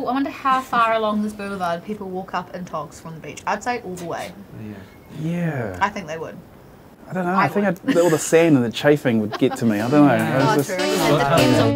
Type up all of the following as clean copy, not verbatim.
I wonder how far along this boulevard people walk up in togs from the beach. I'd say all the way. Yeah. I think they would. I don't know. I think all the sand and the chafing would get to me. I don't know. Oh, true. It depends on...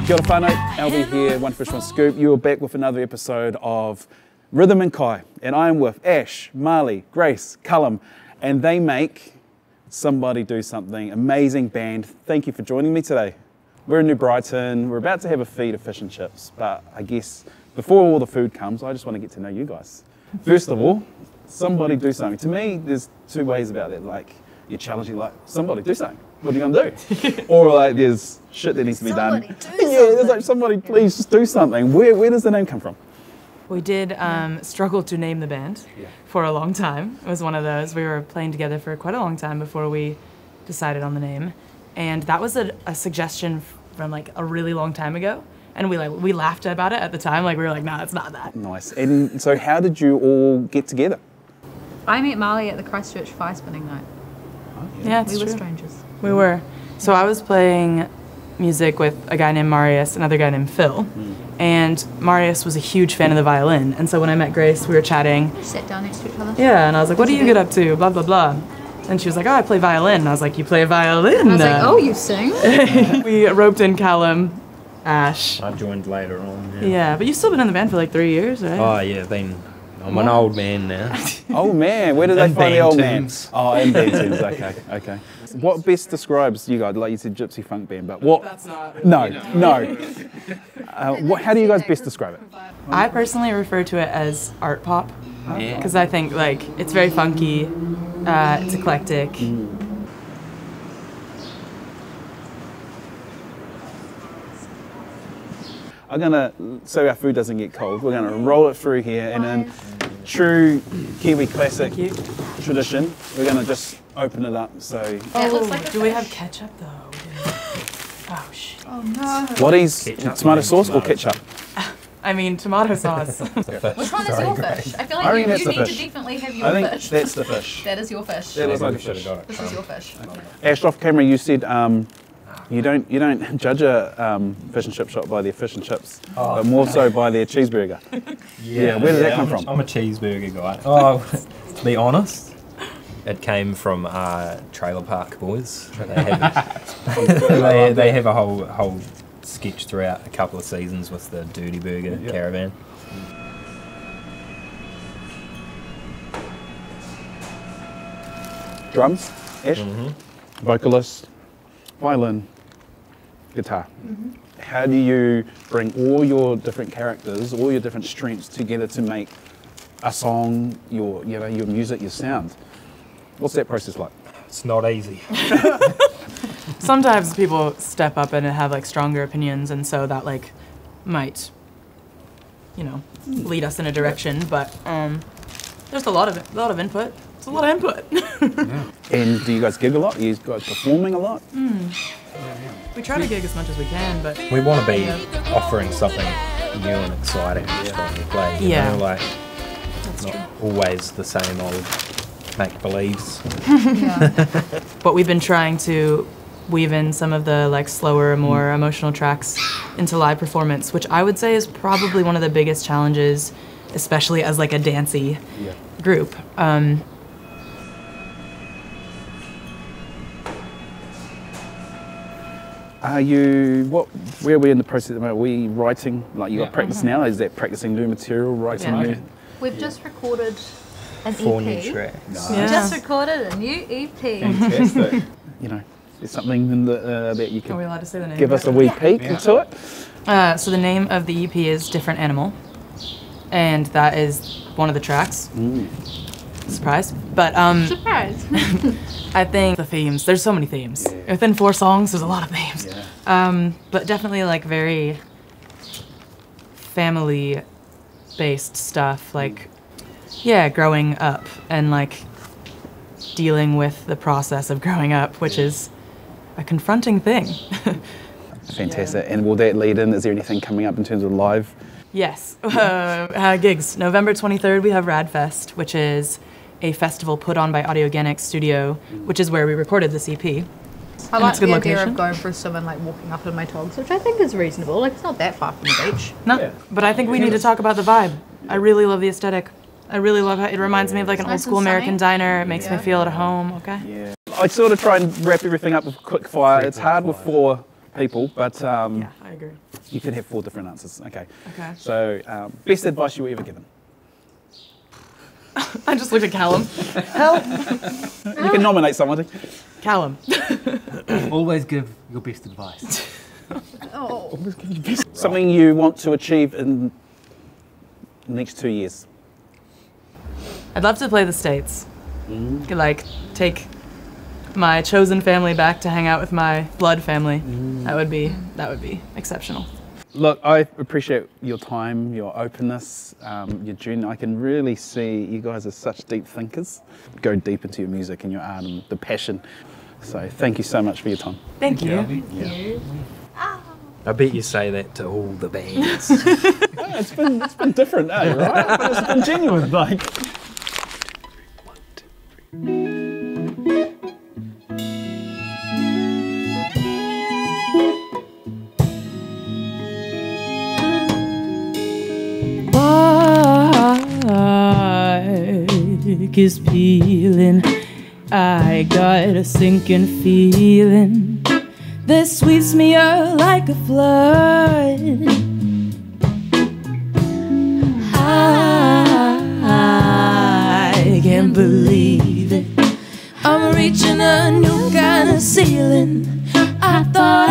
Kia ora whānau, Alby here, One Fish One Scoop. You are back with another episode of Rhythm and Kai, and I am with Ash, Marley, Grace, Cullum, and they make Somebody Do Something, amazing band. Thank you for joining me today. We're in New Brighton, we're about to have a feed of fish and chips, but I guess before all the food comes, I just want to get to know you guys. First of all, somebody do something. To me, there's two ways about that, like you're challenging, like, somebody do something. What are you going to do? Or like there's shit that needs to be done. There's like somebody please just do something. Where does the name come from? We did struggle to name the band for a long time. It was one of those. We were playing together for quite a long time before we decided on the name. And that was a suggestion from like a really long time ago. And we laughed about it at the time. Like we were like, nah, it's not that. Nice. And so how did you all get together? I met Marley at the Christchurch fire spinning night. Oh, yeah, it's we true. were strangers. We were. So I was playing music with a guy named Marius, another guy named Phil. And Marius was a huge fan of the violin. And so when I met Grace, we were chatting. We sat down next to each other. Yeah, and I was like, what do you get up to? Blah, blah, blah. And she was like, oh, I play violin. And I was like, you play a violin? And I was like, oh, you sing? We roped in Callum, Ash. I joined later on. Yeah, but you've still been in the band for like 3 years, right? Oh yeah, I'm an old man now. Oh man, where did they find the old man? Oh, in band tunes, okay. What best describes you guys? Like you said, gypsy funk band, but what? That's not. No. How do you guys best describe it? I personally refer to it as art pop, because I think like it's very funky, it's eclectic. I'm gonna, so our food doesn't get cold, we're gonna roll it through here, and in true Kiwi classic tradition, we're gonna just open it up. So. It looks like do we have ketchup though? Oh shit. Oh no. What is tomato sauce or ketchup? I mean tomato sauce. Which one is your fish? I feel I like reckon you that's the need to fish. definitely have your I think fish. that's the fish. That is your fish. That looks like a fish. This is your fish. Ash, off camera, you said you don't judge a fish and chip shop by their fish and chips, but more so by their cheeseburger. Yeah, where did that come from? I'm a cheeseburger guy. Oh, to be honest, it came from Trailer Park Boys. They have a whole sketch throughout a couple of seasons with the Dirty Burger caravan. Drums, Ash, vocalist, violin, guitar. How do you bring all your different characters, all your different strengths together to make a song, your music, your sound? What's that process like? It's not easy. Sometimes people step up and have like stronger opinions, and so that like might, lead us in a direction. But there's a lot of input. It's a lot of input. And do you guys gig a lot? Are you guys performing a lot? We try to gig as much as we can, but We want to be offering something new and exciting each time we play. You know, like not always the same old make-believes. But we've been trying to weave in some of the like slower, more emotional tracks into live performance, which I would say is probably one of the biggest challenges, especially as like a dancey group. Where are we in the process at the moment? Are we writing, like you got practice now? Is that practicing new material, writing new? We've just recorded an 4 EP. new tracks. Yeah. Just recorded a new EP. Fantastic. There's something in that you Are we can allowed to say the name? give us a wee peek into it? So the name of the EP is Different Animal, and that is one of the tracks. Surprise. But Surprise. I think the themes, there's so many themes. Within 4 songs, there's a lot of themes. But definitely like very family-based stuff, like, growing up and like dealing with the process of growing up, which is a confronting thing. Fantastic. And will that lead in, is there anything coming up in terms of live Yes, gigs. November 23rd, we have Radfest, which is a festival put on by Audiogenic Studio, which is where we recorded this EP. I like the idea of going for a swim and like walking up in my togs, which I think is reasonable. Like, it's not that far from the beach. No, Yeah. but I think we need to talk about the vibe. I really love the aesthetic. I really love how it reminds me of like an old school American diner. It makes me feel at home, okay? Yeah. I sort of try and wrap everything up with quick fire. It's hard with 4 people, but Yeah, I agree. you could have 4 different answers. Okay. Okay. So, best advice you were ever given? I just looked at Callum. You can nominate somebody. Callum. Always give your best advice. Oh. Something you want to achieve in the next 2 years. I'd love to play the States. Could like take my chosen family back to hang out with my blood family. That would be exceptional. Look, I appreciate your time, your openness, your journey. I can really see you guys are such deep thinkers. Go deep into your music and your art and the passion. So thank you so much for your time. Thank you. Yeah. I bet you say that to all the bands. It's been different, right? But it's been genuine, like. Bark is peeling. I got a sinking feeling that sweeps me out like a flood. I can't believe it. I'm reaching a new kind of ceiling. I thought